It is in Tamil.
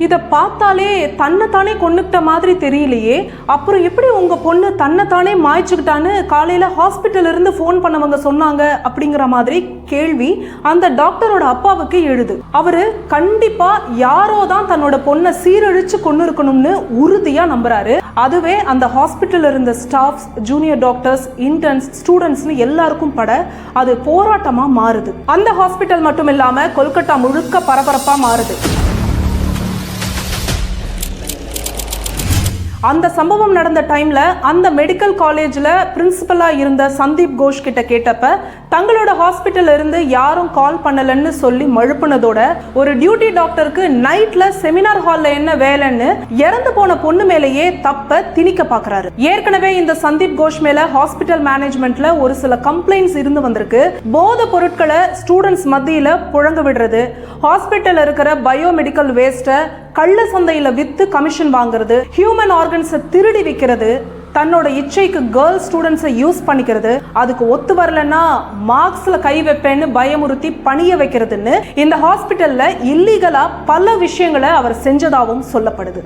இதை பார்த்தாலே தன்னைத்தானே கொன்னுக்கிட்ட மாதிரி தெரியலையே, அப்புறம் எப்படி உங்க பொண்ணு தன்னைத்தானே மாய்ச்சிக்கிட்டான்னு காலையில ஹாஸ்பிட்டல் இருந்து ஃபோன் பண்ணவங்க சொன்னாங்க அப்படிங்கிற மாதிரி கேள்வி அந்த டாக்டரோட அப்பாவுக்கு எழுது. அவரு கண்டிப்பா யாரோ தான் தன்னோட பொண்ணை சீரழிச்சு கொண்டு இருக்கணும்னு உறுதியா நம்புறாரு. அதுவே அந்த ஹாஸ்பிட்டல் இருந்த ஸ்டாஃப்ஸ், ஜூனியர் டாக்டர்ஸ், இன்டர்ன்ஸ், ஸ்டூடெண்ட்ஸ்னு எல்லாருக்கும் பட அது போராட்டமா மாறுது. அந்த ஹாஸ்பிட்டல் மட்டும் இல்லாம கொல்கத்தா முழுக்க பரபரப்பா மாறுது. அந்த சம்பவம் நடந்த டைம்ல அந்த மெடிக்கல் காலேஜ்ல பிரின்சிபலா இருந்த சந்தீப் கோஷ் கிட்ட கேட்டப்ப தங்களோட ஹாஸ்பிட்டல் இருந்து யாரும் கால் பண்ணலன்னு சொல்லி மழுப்புனதோட ஒரு டியூட்டி டாக்டருக்கு நைட்ல செமினார் ஹால்ல என்ன வேலைன்னு இறந்து போன பொண்ணு மேலேயே தப்ப திணிக்க பாக்குறாரு. ஏற்கனவே இந்த சந்தீப் கோஷ் மேல ஹாஸ்பிட்டல் மேனேஜ்மெண்ட்ல ஒரு சில கம்ப்ளைண்ட்ஸ் இருந்து வந்திருக்கு. போதை பொருட்களை ஸ்டூடெண்ட்ஸ் மத்தியில புழங்க விடுறது, ஹாஸ்பிட்டல் இருக்கிற பயோமெடிக்கல் வேஸ்ட்டை கள்ள சந்தையில வித்து கமிஷன் வாங்குறது, ஹியூமன் ஆர்கன்ஸை திருடி விற்கிறது, தன்னோட இச்சைக்கு கேர்ள் ஸ்டூடெண்ட்ஸை யூஸ் பண்ணிக்கிறது, அதுக்கு ஒத்து வரலன்னா மார்க்ஸ்ல கை வைப்பேன்னு பயமுறுத்தி பணிய வைக்கிறதுன்னு இந்த ஹாஸ்பிட்டல்ல இல்லீகலா பல விஷயங்களை அவர் செஞ்சதாகவும் சொல்லப்படுது.